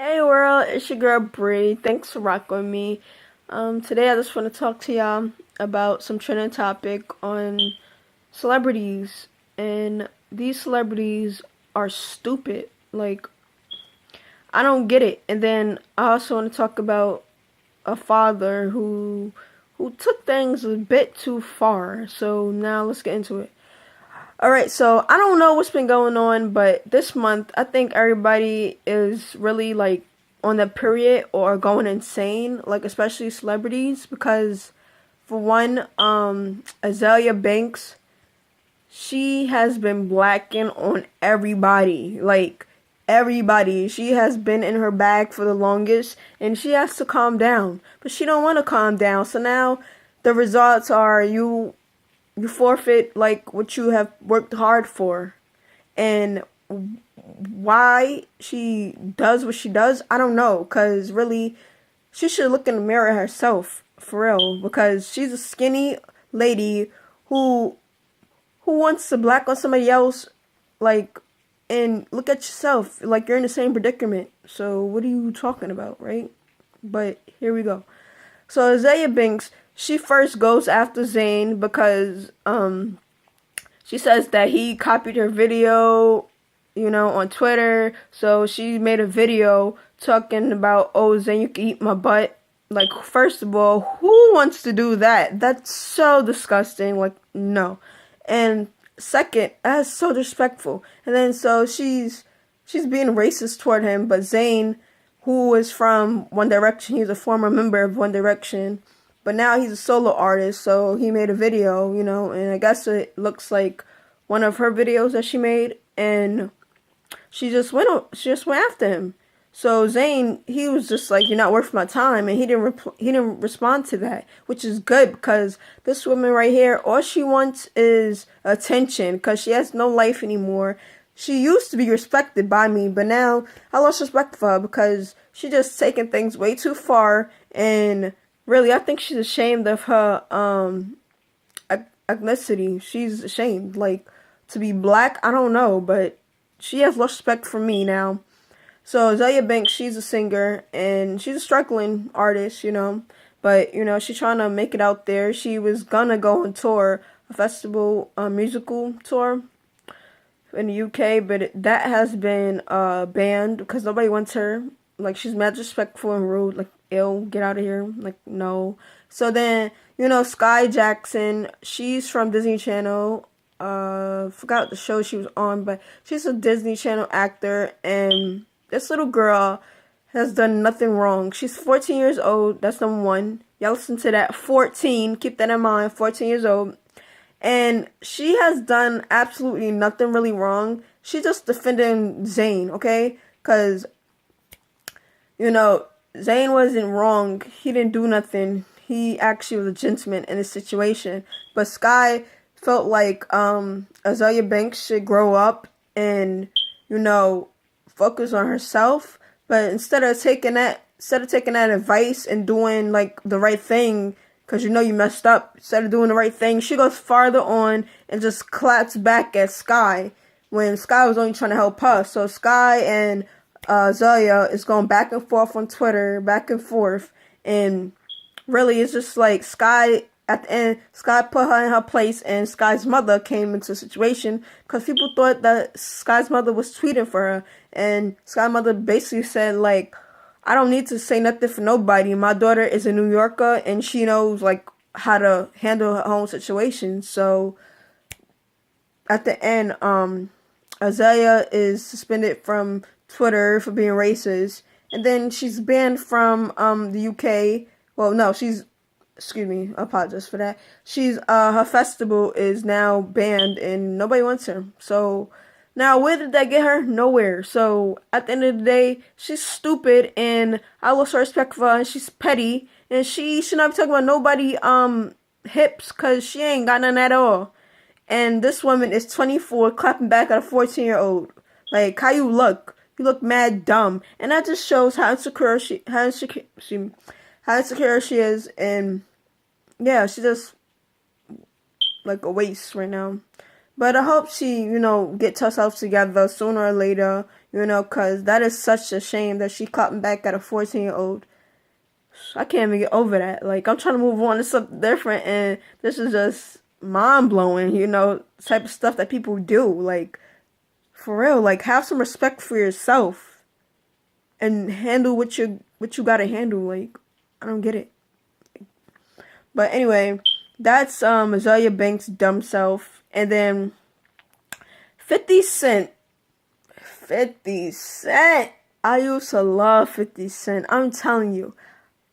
Hey world, it's your girl Bree. Thanks for rocking with me. Today I just want to talk to y'all about some trending topic on celebrities. And these celebrities are stupid. Like, I don't get it. And then I also want to talk about a father who took things a bit too far. So now let's get into it. Alright, so I don't know what's been going on, but this month I think everybody is really like on the period or going insane, like especially celebrities, because for one, Azalea Banks, she has been blacking on everybody. Like everybody. She has been in her bag for the longest and she has to calm down. But she don't want to calm down. So now the results are you forfeit like what you have worked hard for. And why she does what she does, I don't know, cuz really she should look in the mirror herself for real, because she's a skinny lady who wants to black on somebody else, like, and look at yourself, like you're in the same predicament. So what are you talking about, right? But here we go. So Isaiah Banks, she first goes after Zayn because she says that he copied her video, on Twitter. So she made a video talking about, oh, Zayn, you can eat my butt. Like, first of all, who wants to do that? That's so disgusting. Like, no. And second, that's so disrespectful. And then so she's being racist toward him, but Zayn, who is from One Direction, he's a former member of One Direction, but now he's a solo artist, so he made a video, and I guess it looks like one of her videos that she made, and she just went after him. So Zayn, he was just like, "You're not worth my time," and he didn't respond to that, which is good, because this woman right here, all she wants is attention, because she has no life anymore. She used to be respected by me, but now I lost respect for her because she just taking things way too far, and really, I think she's ashamed of her ethnicity. She's ashamed, like, to be black. I don't know, but she has lost respect for me now. So Azalea Banks, she's a singer and she's a struggling artist, but she's trying to make it out there. She was gonna go on tour, a festival, musical tour in the UK, but that has been banned because nobody wants her. Like, she's mad disrespectful and rude. Like, ill, get out of here. Like, no. So then, Sky Jackson, she's from Disney Channel. Forgot the show she was on, but she's a Disney Channel actor, and this little girl has done nothing wrong. She's 14 years old. That's number one. Y'all listen to that. 14. Keep that in mind. 14 years old. And she has done absolutely nothing really wrong. She's just defending Zayn, okay? Because, Zayn wasn't wrong. He didn't do nothing. He actually was a gentleman in this situation. But Sky felt like Azalea Banks should grow up and, focus on herself. But instead of taking that advice and doing like the right thing, because you messed up, instead of doing the right thing, she goes farther on and just claps back at Sky when Sky was only trying to help her. So Sky and Azalea is going back and forth on Twitter, back and forth, and really it's just like Sky. At the end, Sky put her in her place, and Sky's mother came into the situation because people thought that Sky's mother was tweeting for her, and Sky's mother basically said, like, I don't need to say nothing for nobody. My daughter is a New Yorker, and she knows, like, how to handle her own situation. So, at the end, Azalea is suspended from Twitter for being racist, and then she's banned from the UK. Well, no, excuse me, I apologize for that. She's her festival is now banned and nobody wants her. So now where did that get her? Nowhere. So at the end of the day, she's stupid and I lost respect for her, and she's petty, and she should not be talking about nobody hips, cause she ain't got none at all. And this woman is 24 clapping back at a 14-year-old. Like, how you look? You look mad dumb. And that just shows how insecure she is, and yeah, she's just like a waste right now. But I hope she, gets herself together sooner or later. because that is such a shame that she clapping back at a 14-year-old. I can't even get over that. Like, I'm trying to move on to something different, and this is just mind-blowing, type of stuff that people do. Like, for real, like, have some respect for yourself and handle what you gotta handle. Like, I don't get it. But anyway, that's Azalea Banks' dumb self. And then 50 Cent. 50 Cent. I used to love 50 Cent. I'm telling you.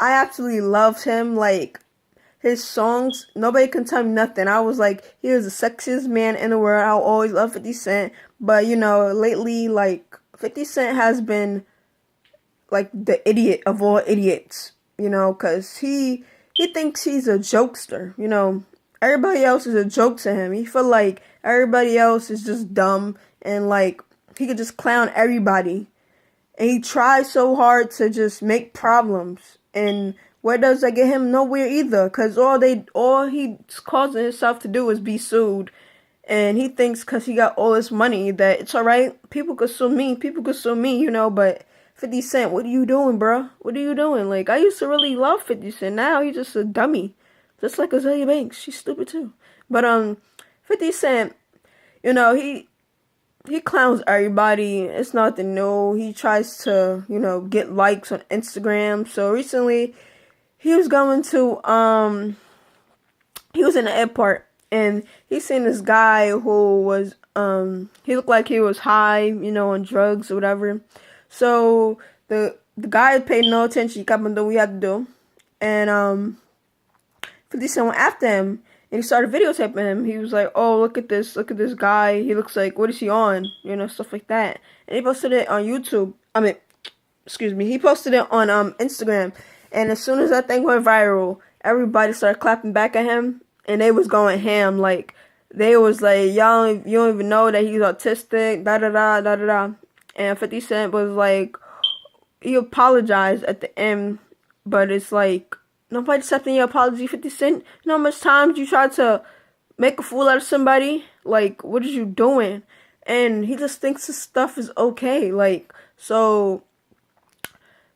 I absolutely loved him. Like, his songs, nobody can tell me nothing. I was like, he was the sexiest man in the world. I'll always love 50 Cent. But, lately, like, 50 Cent has been, like, the idiot of all idiots. Because he thinks he's a jokester. Everybody else is a joke to him. He feel like everybody else is just dumb. And, like, he could just clown everybody. And he tries so hard to just make problems. And where does that get him? Nowhere either. Because all he's causing himself to do is be sued. And he thinks because he got all this money that it's alright. People could sue me. But 50 Cent, what are you doing, bro? What are you doing? Like, I used to really love 50 Cent. Now he's just a dummy. Just like Azalea Banks. She's stupid too. But 50 Cent, he clowns everybody. It's nothing new. He tries to, get likes on Instagram. So recently, he was he was in the airport, and he seen this guy who was, he looked like he was high, on drugs or whatever. So the guy paid no attention. He kept on doing what he had to do. And 50 Cent went after him. And he started videotaping him. He was like, oh, look at this guy. He looks like, what is he on? Stuff like that. And he posted it on YouTube. He posted it on Instagram. And as soon as that thing went viral, everybody started clapping back at him. And they was going ham. Like, they was like, y'all, you don't even know that he's autistic, da-da-da, da-da-da. And 50 Cent was like, he apologized at the end. But it's like, nobody accepting your apology, 50 Cent. You know how much times you tried to make a fool out of somebody? Like, what are you doing? And he just thinks his stuff is okay. Like, so,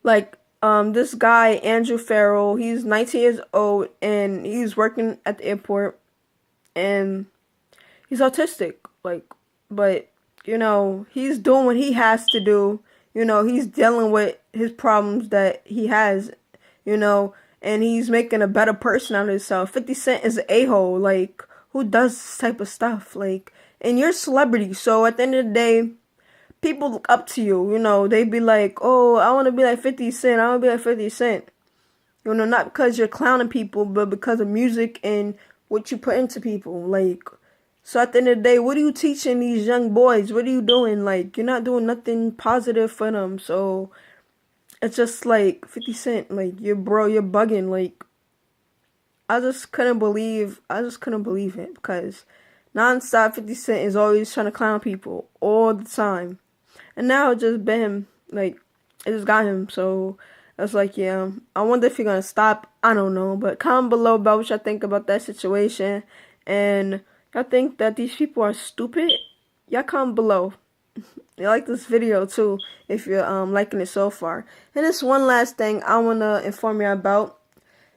like, this guy, Andrew Farrell, he's 19 years old, and he's working at the airport, and he's autistic. Like, but, he's doing what he has to do. He's dealing with his problems that he has, and he's making a better person out of himself. 50 Cent is an a-hole. Like, who does this type of stuff? Like, and you're a celebrity. So at the end of the day, people look up to you. They be like, oh, I want to be like 50 Cent. I want to be like 50 Cent. Not because you're clowning people, but because of music and what you put into people. Like, so at the end of the day, what are you teaching these young boys? What are you doing? Like, you're not doing nothing positive for them. So it's just like 50 Cent, like, you're bugging. Like, I just couldn't believe it, because nonstop 50 Cent is always trying to clown people all the time. And now it just been him, like, it just got him. So I was like, yeah, I wonder if you're gonna stop. I don't know, but comment below about what y'all think about that situation. And y'all think that these people are stupid? Y'all comment below. You like this video too, if you're liking it so far. And this one last thing I want to inform you about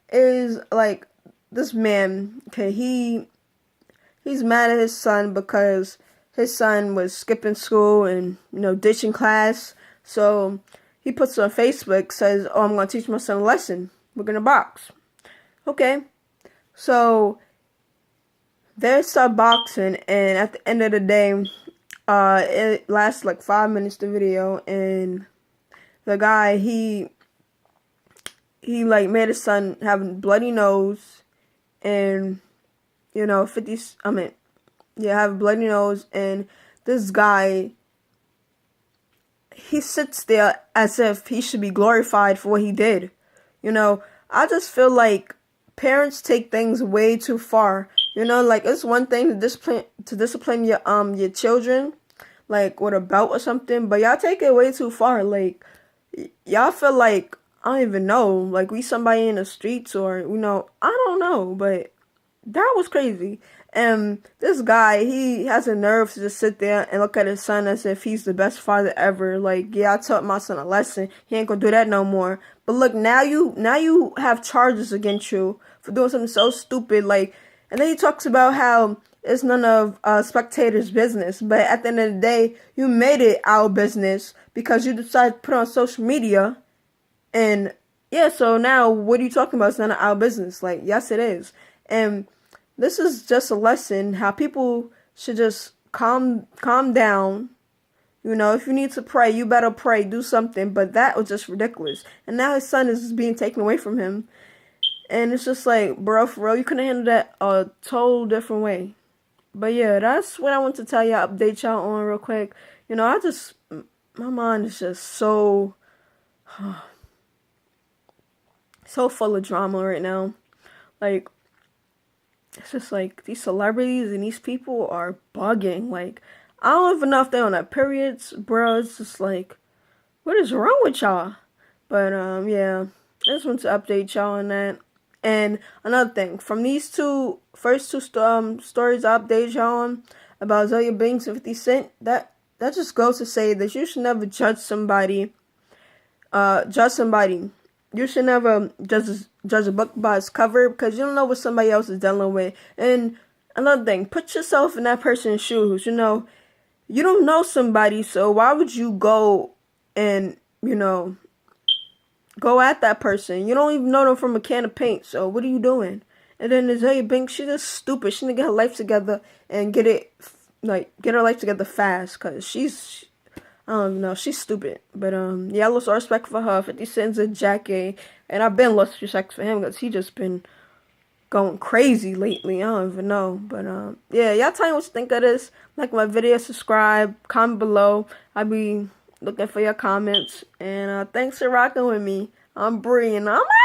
is, like, this man, okay, he's mad at his son because his son was skipping school and, ditching class. So he puts on Facebook, says, oh, I'm going to teach my son a lesson. We're going to box. Okay. So they start boxing, and at the end of the day, it lasts like 5 minutes, the video, and the guy, he like made his son have a bloody nose, and, have a bloody nose, and this guy, he sits there as if he should be glorified for what he did. I just feel like parents take things way too far. Like, it's one thing to discipline your children, like, with a belt or something, but y'all take it way too far. Like, y'all feel like, I don't even know, like, we somebody in the streets, or, I don't know, but that was crazy. And this guy, he has the nerve to just sit there and look at his son as if he's the best father ever. Like, yeah, I taught my son a lesson. He ain't gonna do that no more. But look, now you have charges against you for doing something so stupid. Like, and then he talks about how it's none of spectators' business. But at the end of the day, you made it our business because you decided to put it on social media. And yeah, so now what are you talking about? It's none of our business. Like, yes, it is. And this is just a lesson how people should just calm down. You know, if you need to pray, you better pray, do something. But that was just ridiculous. And now his son is being taken away from him. And it's just like, bro, for real, you could have handled that a total different way. But yeah, that's what I want to tell y'all, update y'all on real quick. You know, my mind is just so full of drama right now. Like, it's just like these celebrities and these people are bugging. Like, I don't even know if they're on their periods, bro. It's just like, what is wrong with y'all? But yeah, I just want to update y'all on that. And another thing, from these first two stories I updated y'all on about Zaya Banks and 50 Cent, that just goes to say that you should never judge somebody. You should never judge a book by its cover because you don't know what somebody else is dealing with. And another thing, put yourself in that person's shoes. You know, you don't know somebody, so why would you go and, you know, go at that person? You don't even know them from a can of paint, so what are you doing? And then Azalea Banks, she's just stupid. She need to get her life together and get her life together fast, because I don't even know, she's stupid. But yeah, I lost all respect for her. 50 Cent's a jacka, and I've been lost respect for him because he just been going crazy lately. I don't even know. But yeah, y'all tell me what you think of this. Like my video, subscribe, comment below. I'll be looking for your comments. And thanks for rocking with me. I'm Bree, and I'm out.